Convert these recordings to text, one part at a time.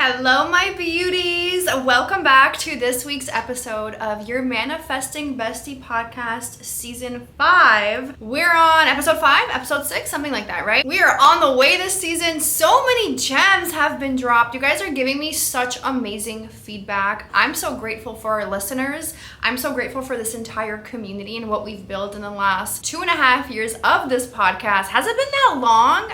Hello, my beauties. Welcome back to this week's episode of your Manifesting Bestie podcast, season 5. We're on episode 5, episode 6, something like that, right? We are on the way this season. So many gems have been dropped. You guys are giving me such amazing feedback. I'm so grateful for our listeners. I'm so grateful for this entire community and what we've built in the last 2.5 years of this podcast. Has it been that long?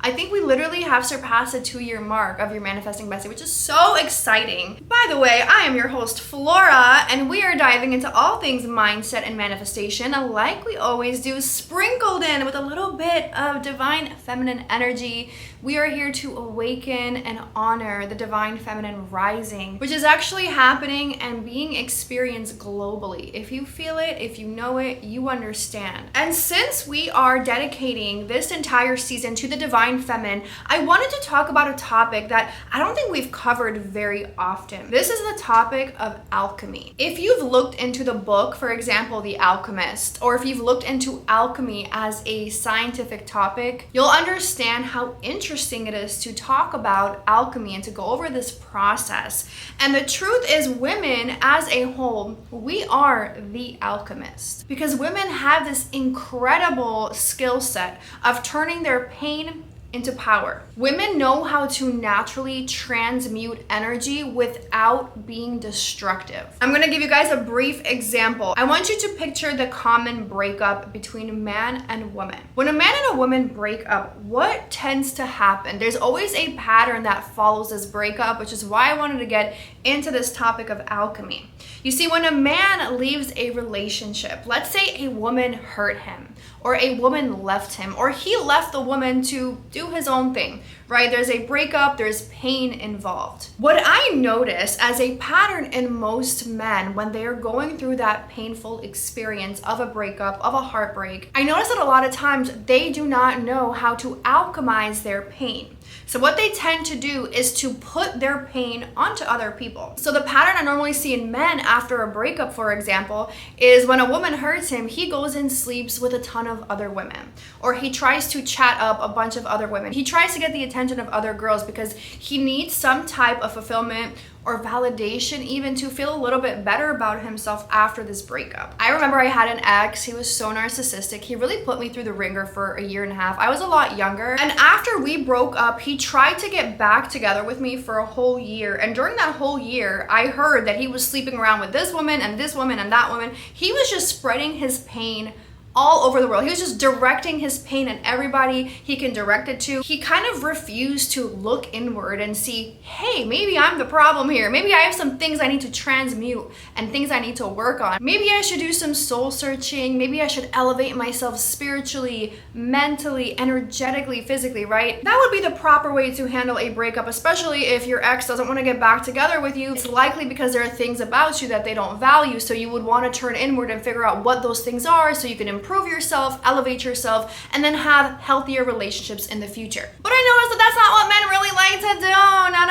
I think we literally have surpassed the 2-year mark of your Manifesting Bestie, which is so exciting. By the way, I am your host, Flora, and we are diving into all things mindset and manifestation, like we always do, sprinkled in with a little bit of divine feminine energy. We are here to awaken and honor the divine feminine rising, which is actually happening and being experienced globally. If you feel it, if you know it, you understand. And since we are dedicating this entire season to the divine feminine, I wanted to talk about a topic that I don't think we've covered very often. This is the topic of alchemy. If you've looked into the book, for example, The Alchemist, or if you've looked into alchemy as a scientific topic, you'll understand how interesting it is to talk about alchemy and to go over this process. And the truth is, women as a whole, we are the alchemists, because women have this incredible skill set of turning their pain into power. Women know how to naturally transmute energy without being destructive. I'm gonna give you guys a brief example. I want you to picture the common breakup between a man and woman. When a man and a woman break up, what tends to happen? There's always a pattern that follows this breakup, which is why I wanted to get into this topic of alchemy. You see, when a man leaves a relationship, let's say a woman hurt him, or a woman left him, or he left the woman to do his own thing, right? There's a breakup, there's pain involved. What I notice as a pattern in most men when they're going through that painful experience of a breakup, of a heartbreak, I notice that a lot of times they do not know how to alchemize their pain. So what they tend to do is to put their pain onto other people. So the pattern I normally see in men after a breakup, for example, is when a woman hurts him, he goes and sleeps with a ton of other women. Or he tries to chat up a bunch of other women. He tries to get the attention of other girls because he needs some type of fulfillment or validation, even to feel a little bit better about himself after this breakup. I remember I had an ex, he was so narcissistic. He really put me through the ringer for 1.5 years. I was a lot younger. And after we broke up, he tried to get back together with me for a whole year. And during that whole year, I heard that he was sleeping around with this woman and this woman and that woman. He was just spreading his pain all over the world. He was just directing his pain at everybody he can direct it to. He kind of refused to look inward and see, hey, maybe I'm the problem here. Maybe I have some things I need to transmute and things I need to work on. Maybe I should do some soul searching. Maybe I should elevate myself spiritually, mentally, energetically, physically, right? That would be the proper way to handle a breakup, especially if your ex doesn't want to get back together with you. It's likely because there are things about you that they don't value, so you would want to turn inward and figure out what those things are so you can improve yourself, elevate yourself, and then have healthier relationships in the future. But I noticed that that's not what men really like to do.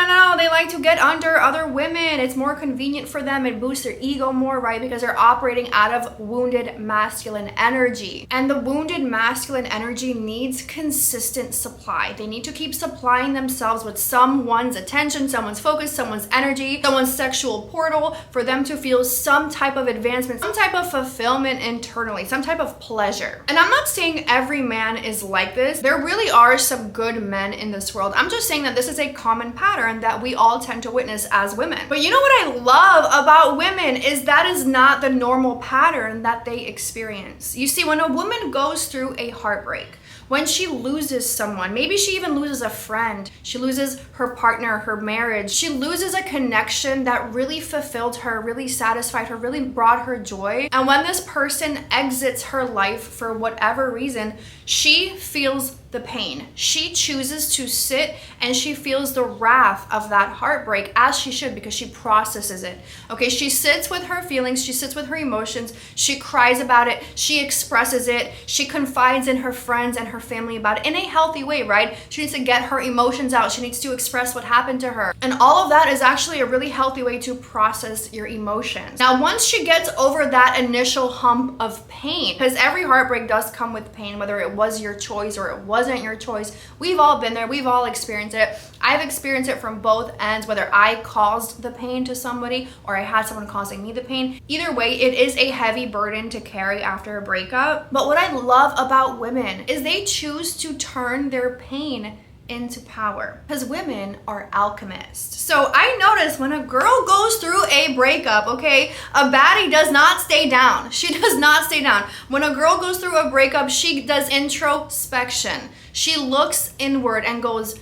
No. They like to get under other women. It's more convenient for them. It boosts their ego more, right? Because they're operating out of wounded masculine energy. And the wounded masculine energy needs consistent supply. They need to keep supplying themselves with someone's attention, someone's focus, someone's energy, someone's sexual portal for them to feel some type of advancement, some type of fulfillment internally, some type of pleasure. And I'm not saying every man is like this. There really are some good men in this world. I'm just saying that this is a common pattern that we all tend to witness as women. But you know what I love about women is that is not the normal pattern that they experience. You see, when a woman goes through a heartbreak, when she loses someone, maybe she even loses a friend, she loses her partner, her marriage, she loses a connection that really fulfilled her, really satisfied her, really brought her joy. And when this person exits her life for whatever reason, she feels the pain. She chooses to sit and she feels the wrath of that heartbreak, as she should, because she processes it. Okay, she sits with her feelings, she sits with her emotions, she cries about it, she expresses it, she confides in her friends and her family about it in a healthy way, right? She needs to get her emotions out, she needs to express what happened to her. And all of that is actually a really healthy way to process your emotions. Now, once she gets over that initial hump of pain, because every heartbreak does come with pain, whether it was your choice or it was wasn't your choice. We've all been there. We've all experienced it. I've experienced it from both ends, whether I caused the pain to somebody or I had someone causing me the pain. Either way, it is a heavy burden to carry after a breakup. But what I love about women is they choose to turn their pain into power, because women are alchemists. So I notice when a girl goes through a breakup, okay, a baddie does not stay down. She does not stay down. When a girl goes through a breakup, she does introspection. She looks inward and goes,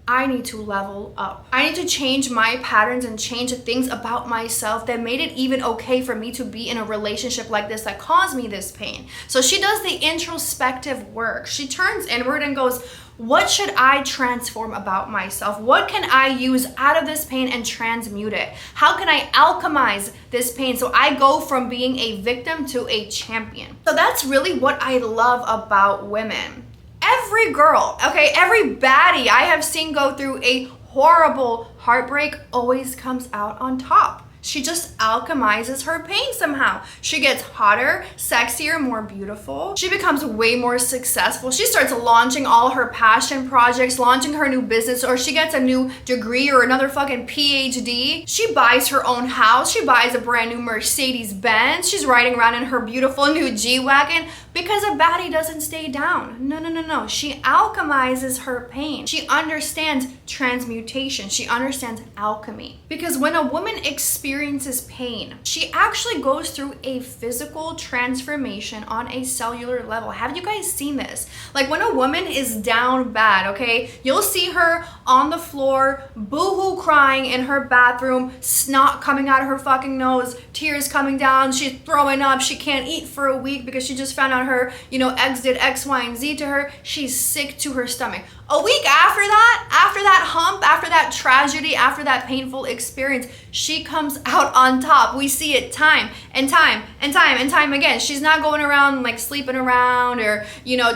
I need to level up. I need to change my patterns and change the things about myself that made it even okay for me to be in a relationship like this that caused me this pain. So she does the introspective work. She turns inward and goes, what should I transform about myself? What can I use out of this pain and transmute it? How can I alchemize this pain so I go from being a victim to a champion? So that's really what I love about women. Every girl, okay, every baddie I have seen go through a horrible heartbreak always comes out on top. She just alchemizes her pain somehow. She gets hotter, sexier, more beautiful. She becomes way more successful. She starts launching all her passion projects, launching her new business, or she gets a new degree or another fucking PhD. She buys her own house. She buys a brand new Mercedes Benz. She's riding around in her beautiful new G-Wagon because a baddie doesn't stay down. No. She alchemizes her pain. She understands transmutation. She understands alchemy. Because when a woman experiences pain, she actually goes through a physical transformation on a cellular level. Have you guys seen this? Like when a woman is down bad, okay, you'll see her on the floor, boo-hoo crying in her bathroom, snot coming out of her fucking nose, tears coming down, she's throwing up, she can't eat for a week because she just found out her, ex did X, Y, and Z to her. She's sick to her stomach. A week after that hump, after that tragedy, after that painful experience, she comes out on top. We see it time and time again. She's not going around like sleeping around or,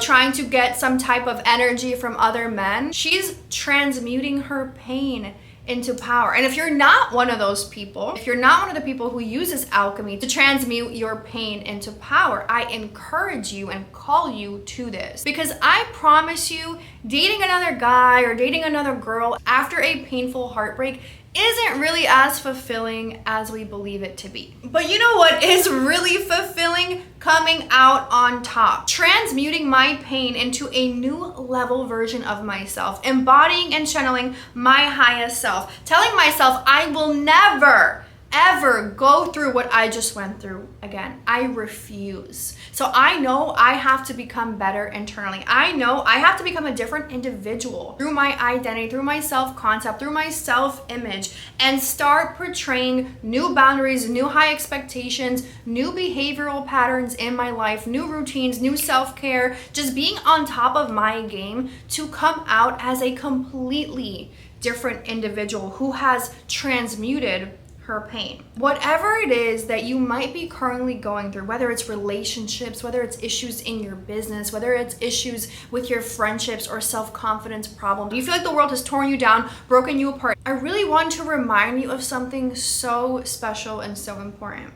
trying to get some type of energy from other men. She's transmuting her pain into power. And if you're not one of those people, if you're not one of the people who uses alchemy to transmute your pain into power, I encourage you and call you to this. Because I promise you, dating another guy or dating another girl after a painful heartbreak isn't really as fulfilling as we believe it to be. But you know what is really fulfilling? Coming out on top. Transmuting my pain into a new level version of myself. Embodying and channeling my highest self. Telling myself I will never, ever go through what I just went through again. I refuse. So I know I have to become better internally. I know I have to become a different individual through my identity, through my self-concept, through my self-image, and start portraying new boundaries, new high expectations, new behavioral patterns in my life, new routines, new self-care, just being on top of my game to come out as a completely different individual who has transmuted her pain. Whatever it is that you might be currently going through, whether it's relationships, whether it's issues in your business, whether it's issues with your friendships or self-confidence problems, you feel like the world has torn you down, broken you apart, I really want to remind you of something so special and so important.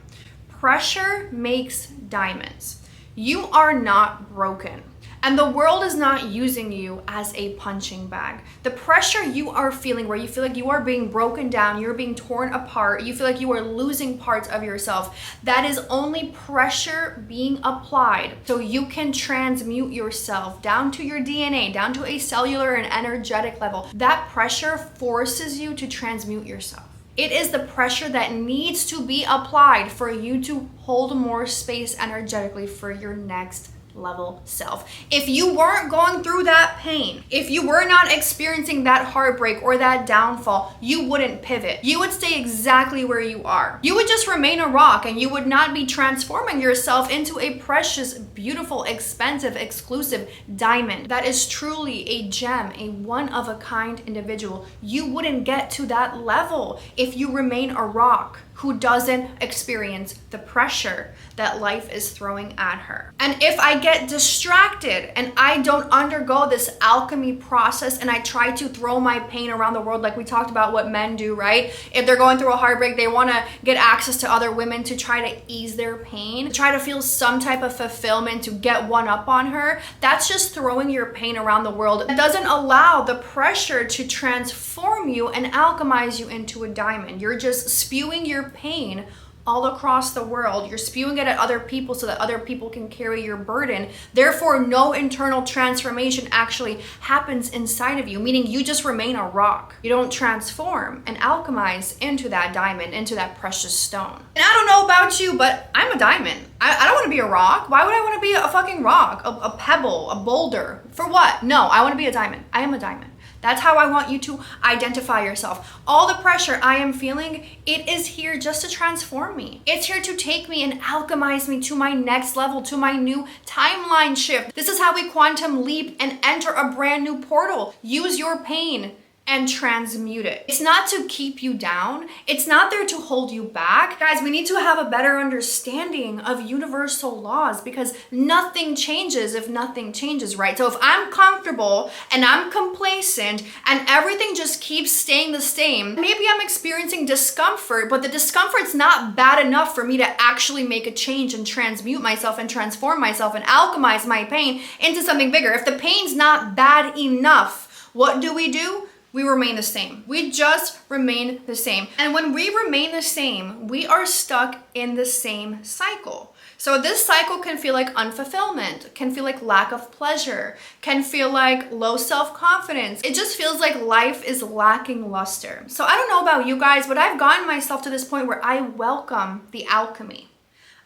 Pressure makes diamonds. You are not broken. And the world is not using you as a punching bag. The pressure you are feeling, where you feel like you are being broken down, you're being torn apart, you feel like you are losing parts of yourself, that is only pressure being applied so you can transmute yourself down to your DNA, down to a cellular and energetic level. That pressure forces you to transmute yourself. It is the pressure that needs to be applied for you to hold more space energetically for your next level self. If you weren't going through that pain, if you were not experiencing that heartbreak or that downfall, you wouldn't pivot. You would stay exactly where you are. You would just remain a rock and you would not be transforming yourself into a precious, beautiful, expensive, exclusive diamond that is truly a gem, a one-of-a-kind individual. You wouldn't get to that level if you remain a rock who doesn't experience the pressure that life is throwing at her. And if I get distracted and I don't undergo this alchemy process and I try to throw my pain around the world, like we talked about what men do, right? If they're going through a heartbreak, they want to get access to other women to try to ease their pain, try to feel some type of fulfillment fulfillment, to get one up on her, that's just throwing your pain around the world. It doesn't allow the pressure to transform you and alchemize you into a diamond. You're just spewing your pain all across the world. You're spewing it at other people so that other people can carry your burden. Therefore, no internal transformation actually happens inside of you, meaning you just remain a rock. You don't transform and alchemize into that diamond, into that precious stone. And I don't know about you, but I'm a diamond. I don't want to be a rock. Why would I want to be a fucking rock? A pebble, a boulder? For what? No, I want to be a diamond. I am a diamond. That's how I want you to identify yourself. All the pressure I am feeling, it is here just to transform me. It's here to take me and alchemize me to my next level, to my new timeline shift. This is how we quantum leap and enter a brand new portal. Use your pain and transmute it. It's not to keep you down. It's not there to hold you back. Guys, we need to have a better understanding of universal laws because nothing changes if nothing changes, right? So if I'm comfortable and I'm complacent and everything just keeps staying the same, maybe I'm experiencing discomfort, but the discomfort's not bad enough for me to actually make a change and transmute myself and transform myself and alchemize my pain into something bigger. If the pain's not bad enough, what do? We remain the same. We just remain the same. And when we remain the same, we are stuck in the same cycle. So this cycle can feel like unfulfillment, can feel like lack of pleasure, can feel like low self-confidence. It just feels like life is lacking luster. So I don't know about you guys, but I've gotten myself to this point where I welcome the alchemy.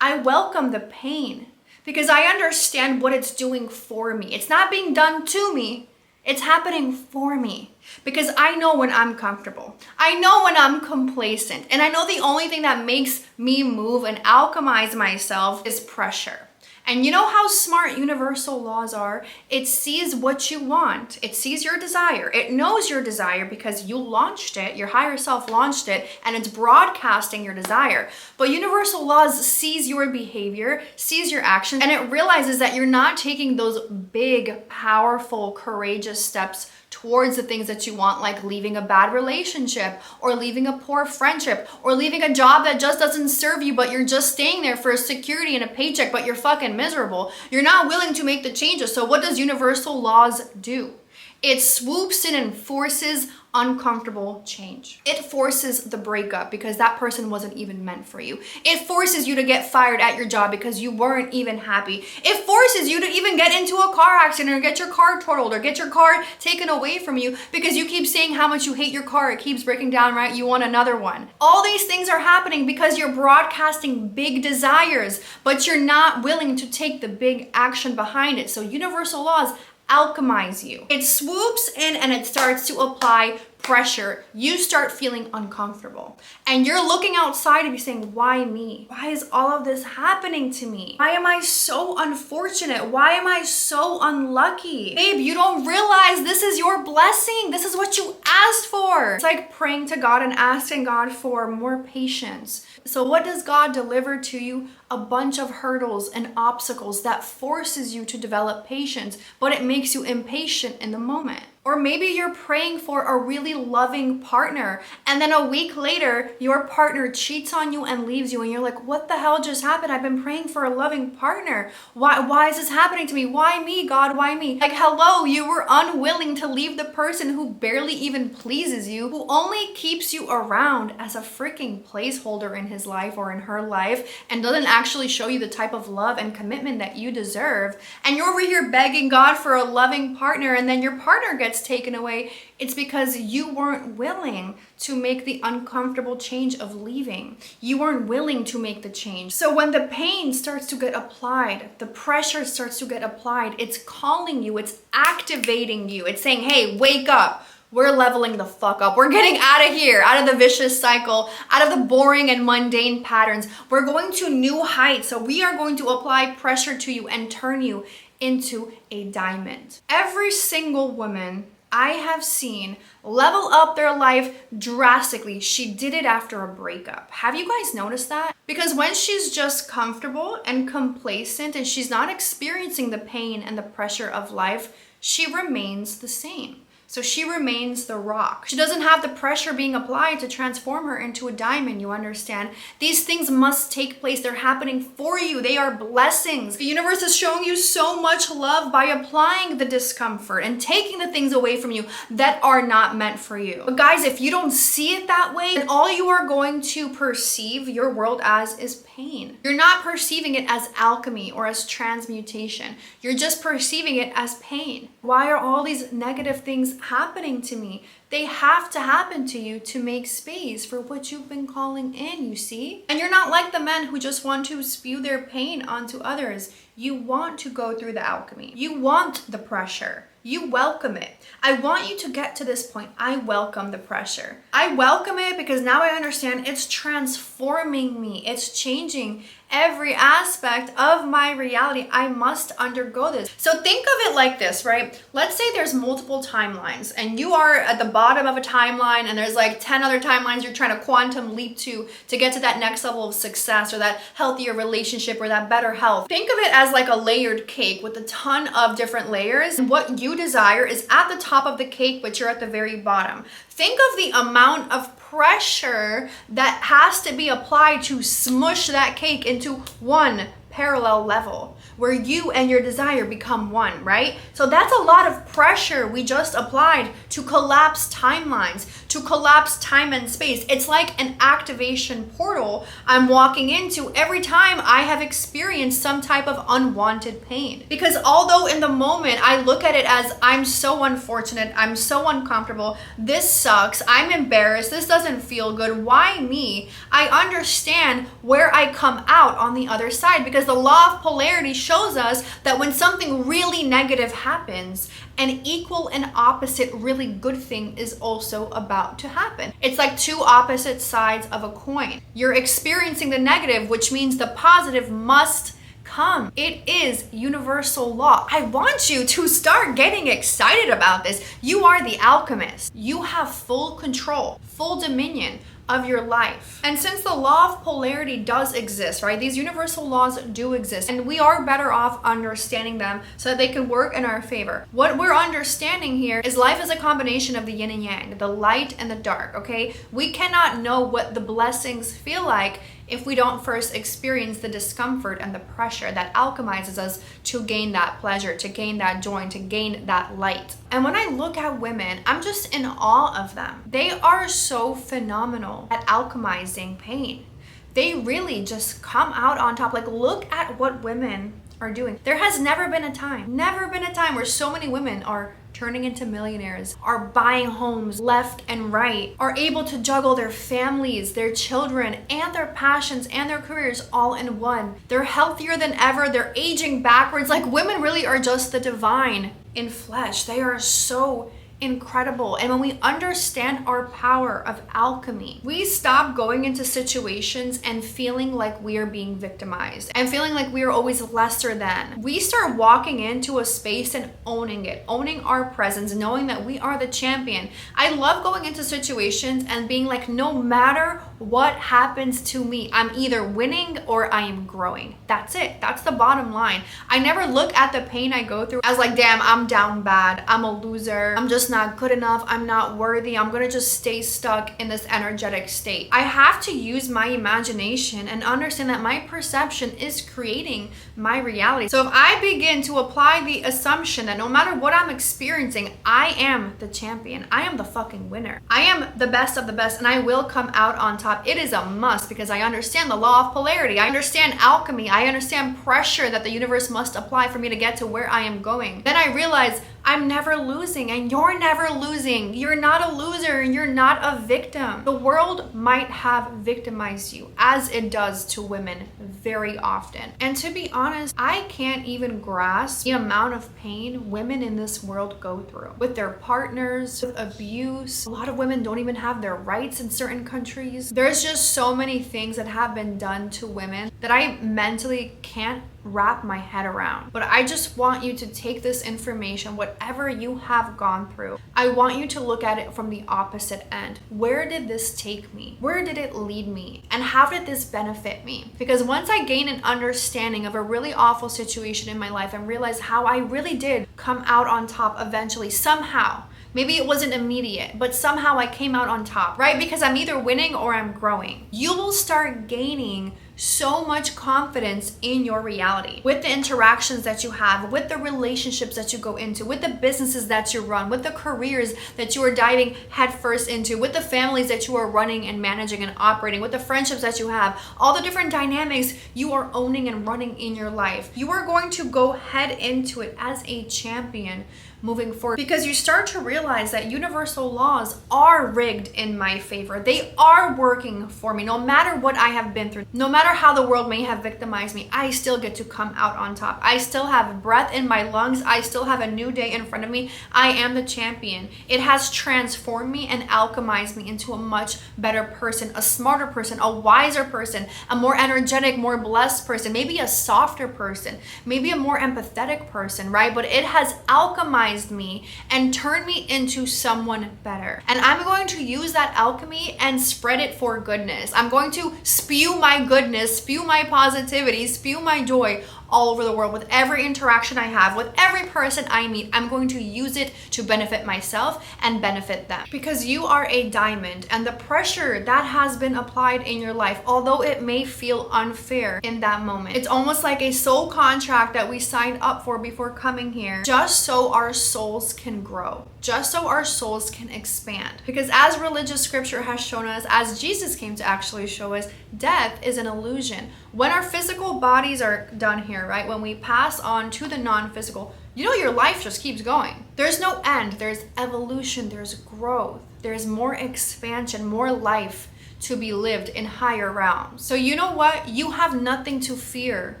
I welcome the pain because I understand what it's doing for me. It's not being done to me. It's happening for me because I know when I'm comfortable. I know when I'm complacent. And I know the only thing that makes me move and alchemize myself is pressure. And you know how smart universal laws are? It sees what you want. It sees your desire. It knows your desire because you launched it, your higher self launched it, and it's broadcasting your desire. But universal laws sees your behavior, sees your actions, and it realizes that you're not taking those big, powerful, courageous steps towards the things that you want, like leaving a bad relationship or leaving a poor friendship or leaving a job that just doesn't serve you, but you're just staying there for a security and a paycheck, but you're fucking miserable. You're not willing to make the changes. So what does universal laws do? It swoops in and forces uncomfortable change. It forces the breakup because that person wasn't even meant for you. It forces you to get fired at your job because you weren't even happy. It forces you to even get into a car accident or get your car totaled or get your car taken away from you because you keep saying how much you hate your car. It keeps breaking down, right? You want another one. All these things are happening because you're broadcasting big desires, but you're not willing to take the big action behind it. So universal laws alchemize you. It swoops in and it starts to apply pressure. You start feeling uncomfortable and you're looking outside of you saying, why me? Why is all of this happening to me? Why am I so unfortunate? Why am I so unlucky? Babe, you don't realize this is your blessing. This is what you asked for. It's like praying to God and asking God for more patience. So what does God deliver to you? A bunch of hurdles and obstacles that forces you to develop patience, but it makes you impatient in the moment. Or maybe you're praying for a really loving partner and then a week later your partner cheats on you and leaves you and you're like, what the hell just happened? I've been praying for a loving partner. Why is this happening to me? Why me, God? Why me? Like, hello, you were unwilling to leave the person who barely even pleases you, who only keeps you around as a freaking placeholder in his life or in her life and doesn't actually show you the type of love and commitment that you deserve. And you're over here begging God for a loving partner and then your partner gets taken away. It's because you weren't willing to make the uncomfortable change of leaving. You weren't willing to make the change. So when the pain starts to get applied, the pressure starts to get applied, it's calling you, it's activating you. It's saying, hey, wake up. We're leveling the fuck up. We're getting out of here, out of the vicious cycle, out of the boring and mundane patterns. We're going to new heights. So we are going to apply pressure to you and turn you into a diamond. Every single woman I have seen level up their life drastically. She did it after a breakup. Have you guys noticed that? Because when she's just comfortable and complacent and she's not experiencing the pain and the pressure of life, she remains the same. So she remains the rock. She doesn't have the pressure being applied to transform her into a diamond, you understand? These things must take place. They're happening for you. They are blessings. The universe is showing you so much love by applying the discomfort and taking the things away from you that are not meant for you. But guys, if you don't see it that way, then all you are going to perceive your world as is pain. You're not perceiving it as alchemy or as transmutation. You're just perceiving it as pain. Why are all these negative things happening to me? They have to happen to you to make space for what you've been calling in, you see? And you're not like the men who just want to spew their pain onto others. You want to go through the alchemy. You want the pressure. You welcome it. I want you to get to this point. I welcome the pressure. I welcome it because now I understand it's transforming me. It's changing every aspect of my reality. I must undergo this. So think of it like this, right? Let's say there's multiple timelines and you are at the bottom of a timeline and there's like 10 other timelines you're trying to quantum leap to get to that next level of success or that healthier relationship or that better health. Think of it as like a layered cake with a ton of different layers. And what you desire is at the top of the cake, but you're at the very bottom. Think of the amount of pressure that has to be applied to smush that cake into one parallel level where you and your desire become one, right? So that's a lot of pressure we just applied to collapse timelines, to collapse time and space. It's like an activation portal I'm walking into every time I have experienced some type of unwanted pain. Because although in the moment I look at it as I'm so unfortunate, I'm so uncomfortable, this sucks, I'm embarrassed, this doesn't feel good, why me? I understand where I come out on the other side because the law of polarity shows us that when something really negative happens, an equal and opposite really good thing is also about to happen. It's like two opposite sides of a coin. You're experiencing the negative, which means the positive must come. It is universal law. I want you to start getting excited about this. You are the alchemist. You have full control, full dominion of your life. And since the law of polarity does exist, right? These universal laws do exist and we are better off understanding them so that they can work in our favor. What we're understanding here is life is a combination of the yin and yang, the light and the dark, okay? We cannot know what the blessings feel like if we don't first experience the discomfort and the pressure that alchemizes us to gain that pleasure, to gain that joy, to gain that light. And when I look at women, I'm just in awe of them. They are so phenomenal at alchemizing pain. They really just come out on top. Like, look at what women are doing. There has never been a time where so many women are turning into millionaires, are buying homes left and right, are able to juggle their families, their children, and their passions and their careers all in one. They're healthier than ever. They're aging backwards. Like, women really are just the divine in flesh. They are so incredible. And when we understand our power of alchemy, we stop going into situations and feeling like we are being victimized and feeling like we are always lesser than. We start walking into a space and owning it, owning our presence, knowing that we are the champion. I love going into situations and being like, no matter what happens to me, I'm either winning or I am growing. That's it. That's the bottom line. I never look at the pain I go through as like, damn, I'm down bad. I'm a loser. I'm just not good enough. I'm not worthy. I'm gonna just stay stuck in this energetic state. I have to use my imagination and understand that my perception is creating my reality. So if I begin to apply the assumption that no matter what I'm experiencing, I am the champion. I am the fucking winner. I am the best of the best and I will come out on top. It is a must because I understand the law of polarity. I understand alchemy. I understand pressure that the universe must apply for me to get to where I am going. Then I realize I'm never losing and you're never losing. You're not a loser and you're not a victim. The world might have victimized you as it does to women very often. And to be honest, I can't even grasp the amount of pain women in this world go through with their partners, with abuse. A lot of women don't even have their rights in certain countries. There's just so many things that have been done to women that I mentally can't wrap my head around. But I just want you to take this information, whatever you have gone through, I want you to look at it from the opposite end. Where did this take me? Where did it lead me? And how did this benefit me? Because once I gain an understanding of a really awful situation in my life and realize how I really did come out on top eventually, somehow, Maybe it wasn't immediate, but somehow I came out on top, right? Because I'm either winning or I'm growing. You will start gaining so much confidence in your reality with the interactions that you have, with the relationships that you go into, with the businesses that you run, with the careers that you are diving headfirst into, with the families that you are running and managing and operating, with the friendships that you have, all the different dynamics you are owning and running in your life. You are going to go head into it as a champion moving forward, because you start to realize that universal laws are rigged in my favor. They are working for me. No matter what I have been through, no matter how the world may have victimized me, I still get to come out on top. I still have breath in my lungs. I still have a new day in front of me. I am the champion. It has transformed me and alchemized me into a much better person, a smarter person, a wiser person, a more energetic, more blessed person, maybe a softer person, maybe a more empathetic person, right? But it has alchemized me and turned me into someone better. And I'm going to use that alchemy and spread it for goodness. I'm going to spew my goodness, spew my positivity, spew my joy all over the world. With every interaction I have, with every person I meet, I'm going to use it to benefit myself and benefit them. Because you are a diamond, and the pressure that has been applied in your life, although it may feel unfair in that moment, it's almost like a soul contract that we signed up for before coming here, just so our souls can grow, just so our souls can expand. Because as religious scripture has shown us, as Jesus came to actually show us, death is an illusion. When our physical bodies are done here, right? When we pass on to the non-physical, your life just keeps going. There's no end. There's evolution. There's growth. There's more expansion, more life to be lived in higher realms. So you know what? You have nothing to fear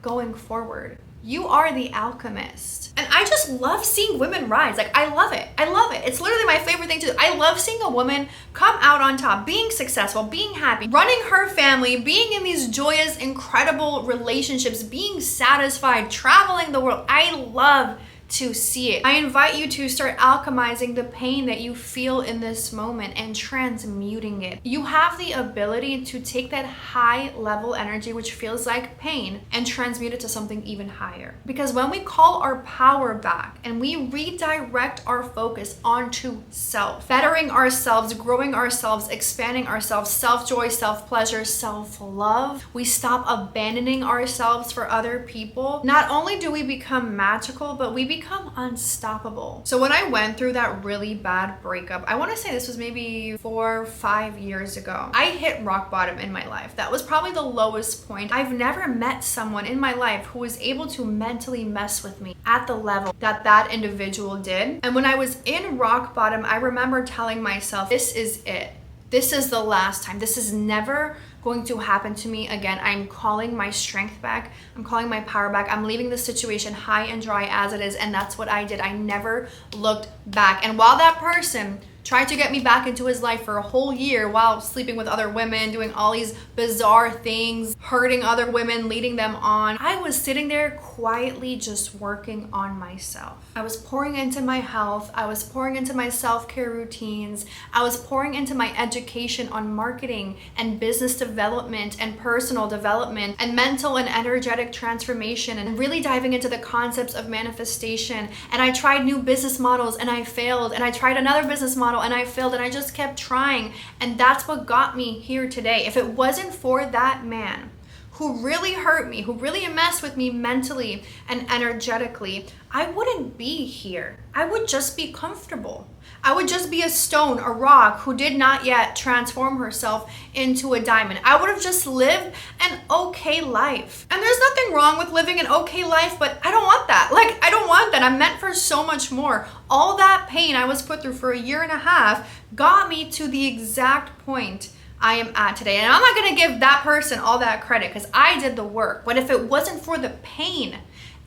going forward. You are the alchemist. And I just love seeing women rise. Like, I love it. I love it. It's literally my favorite thing to do. I love seeing a woman come out on top, being successful, being happy, running her family, being in these joyous, incredible relationships, being satisfied, traveling the world. I love to see it. I invite you to start alchemizing the pain that you feel in this moment and transmuting it. You have the ability to take that high level energy, which feels like pain, and transmute it to something even higher. Because when we call our power back and we redirect our focus onto self, bettering ourselves, growing ourselves, expanding ourselves, self-joy, self-pleasure, self-love, we stop abandoning ourselves for other people. Not only do we become magical, but we become unstoppable. So when I went through that really bad breakup, I want to say this was maybe 4 or 5 years ago, I hit rock bottom in my life. That was probably the lowest point. I've never met someone in my life who was able to mentally mess with me at the level that that individual did. And when I was in rock bottom, I remember telling myself, this is it. This is the last time. This is never going to happen to me again. I'm calling my strength back. I'm calling my power back. I'm leaving the situation high and dry as it is. And that's what I did. I never looked back. And while that person tried to get me back into his life for a whole year while sleeping with other women, doing all these bizarre things, hurting other women, leading them on, I was sitting there quietly just working on myself. I was pouring into my health. I was pouring into my self-care routines. I was pouring into my education on marketing and business development and personal development and mental and energetic transformation, and really diving into the concepts of manifestation. And I tried new business models and I failed, and I tried another business model and I failed, and I just kept trying. And that's what got me here today. If it wasn't for that man who really hurt me, who really messed with me mentally and energetically, I wouldn't be here. I would just be comfortable. I would just be a stone, a rock who did not yet transform herself into a diamond. I would have just lived an okay life. And there's nothing wrong with living an okay life, but I don't want that. Like, I don't want that. I'm meant for so much more. All that pain I was put through for 1.5 years got me to the exact point I am at today. And I'm not going to give that person all that credit because I did the work. But if it wasn't for the pain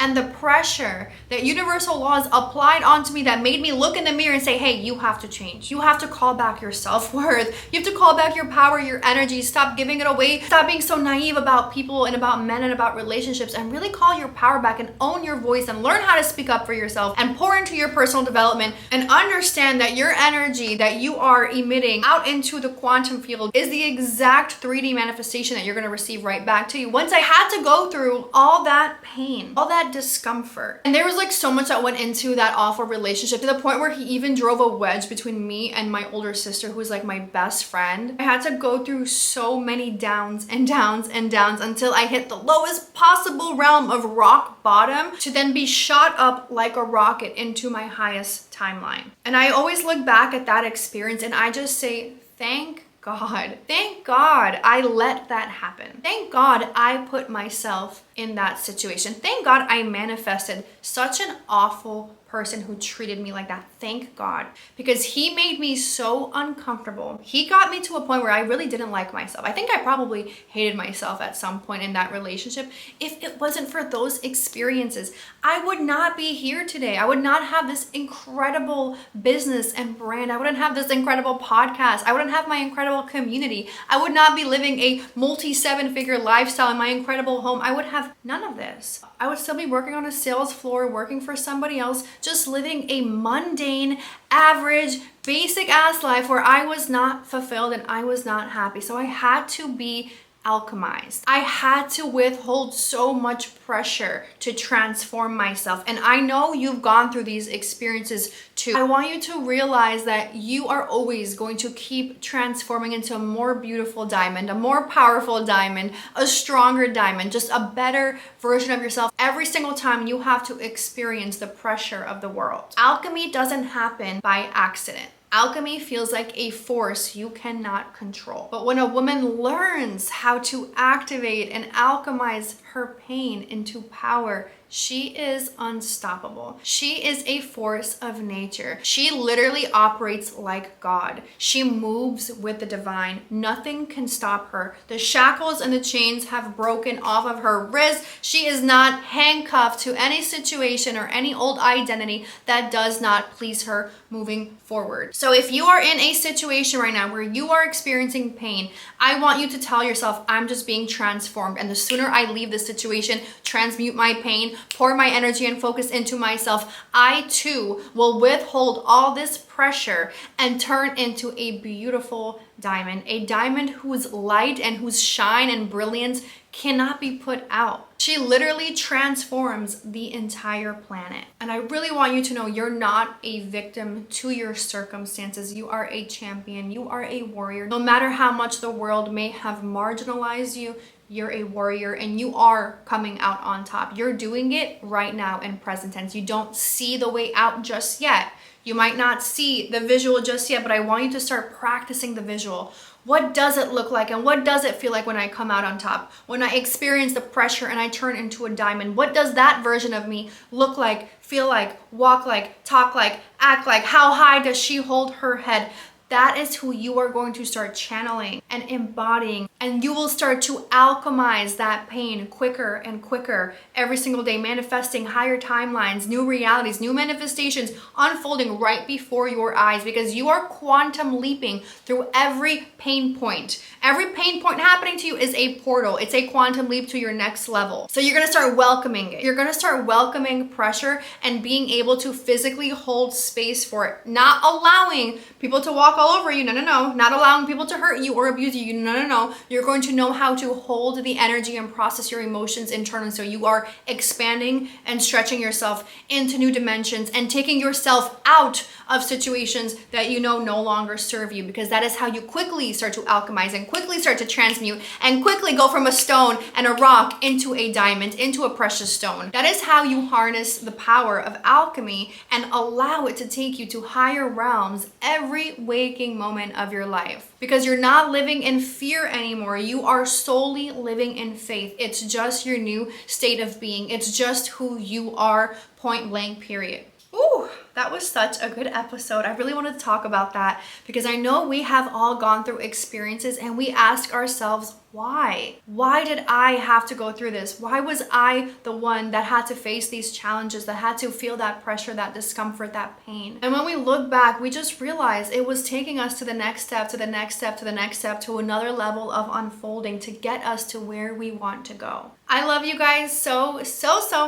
and the pressure that universal laws applied onto me that made me look in the mirror and say, hey, you have to change. You have to call back your self-worth. You have to call back your power, your energy. Stop giving it away. Stop being so naive about people and about men and about relationships, and really call your power back and own your voice and learn how to speak up for yourself and pour into your personal development and understand that your energy that you are emitting out into the quantum field is the exact 3D manifestation that you're going to receive right back to you. Once I had to go through all that pain, all that that discomfort. And there was like so much that went into that awful relationship, to the point where he even drove a wedge between me and my older sister, who was like my best friend. I had to go through so many downs and downs and downs until I hit the lowest possible realm of rock bottom, to then be shot up like a rocket into my highest timeline. And I always look back at that experience and I just say, thank God. Thank God I let that happen. Thank God I put myself in that situation. Thank God I manifested such an awful person who treated me like that. Thank God. Because he made me so uncomfortable. He got me to a point where I really didn't like myself. I think I probably hated myself at some point in that relationship. If it wasn't for those experiences, I would not be here today. I would not have this incredible business and brand. I wouldn't have this incredible podcast. I wouldn't have my incredible community. I would not be living a multi-7-figure lifestyle in my incredible home. I would have none of this. I would still be working on a sales floor, working for somebody else, just living a mundane, average, basic ass life where I was not fulfilled and I was not happy. So I had to be alchemized. I had to withhold so much pressure to transform myself. And I know you've gone through these experiences too. I want you to realize that you are always going to keep transforming into a more beautiful diamond, a more powerful diamond, a stronger diamond, just a better version of yourself. Every single time you have to experience the pressure of the world. Alchemy doesn't happen by accident. Alchemy feels like a force you cannot control. But when a woman learns how to activate and alchemize her pain into power, she is unstoppable. She is a force of nature. She literally operates like God. She moves with the divine. Nothing can stop her. The shackles and the chains have broken off of her wrists. She is not handcuffed to any situation or any old identity that does not please her moving forward. So if you are in a situation right now where you are experiencing pain, I want you to tell yourself, I'm just being transformed. And the sooner I leave this situation, transmute my pain, pour my energy and focus into myself, I too will withhold all this pressure and turn into a beautiful diamond, a diamond whose light and whose shine and brilliance cannot be put out. She literally transforms the entire planet. And I really want you to know you're not a victim to your circumstances. You are a champion. You are a warrior. No matter how much the world may have marginalized you, you're a warrior and you are coming out on top. You're doing it right now in present tense. You don't see the way out just yet. You might not see the visual just yet, but I want you to start practicing the visual. What does it look like and what does it feel like when I come out on top? When I experience the pressure and I turn into a diamond, what does that version of me look like, feel like, walk like, talk like, act like? How high does she hold her head? That is who you are going to start channeling and embodying, and you will start to alchemize that pain quicker and quicker every single day, manifesting higher timelines, new realities, new manifestations unfolding right before your eyes, because you are quantum leaping through every pain point. Every pain point happening to you is a portal. It's a quantum leap to your next level. So you're going to start welcoming it. You're going to start welcoming pressure and being able to physically hold space for it, not allowing people to walk all over you. No. Not allowing people to hurt you or abuse you. No. You're going to know how to hold the energy and process your emotions internally. So you are expanding and stretching yourself into new dimensions and taking yourself out of situations that you know no longer serve you, because that is how you quickly start to alchemize and quickly start to transmute and quickly go from a stone and a rock into a diamond, into a precious stone. That is how you harness the power of alchemy and allow it to take you to higher realms every waking moment of your life, because you're not living in fear anymore. You are solely living in faith. It's just your new state of being. It's just who you are, point blank, period. Ooh, that was such a good episode. I really wanted to talk about that because I know we have all gone through experiences and we ask ourselves, why? Why did I have to go through this? Why was I the one that had to face these challenges, that had to feel that pressure, that discomfort, that pain? And when we look back, we just realize it was taking us to the next step, to the next step, to the next step, to another level of unfolding to get us to where we want to go. I love you guys so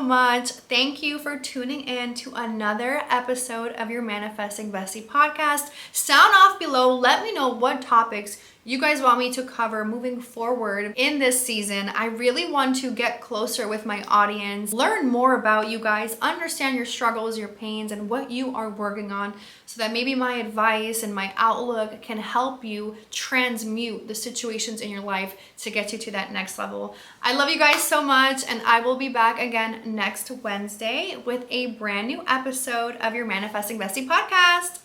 much. Thank you for tuning in to another episode of your Manifesting Bestie podcast. Sound off below. Let me know what topics you guys want me to cover moving forward in this season. I really want to get closer with my audience, learn more about you guys, understand your struggles, your pains, and what you are working on, so that maybe my advice and my outlook can help you transmute the situations in your life to get you to that next level. I love you guys so much, and I will be back again next Wednesday with a brand new episode of your Manifesting Bestie podcast.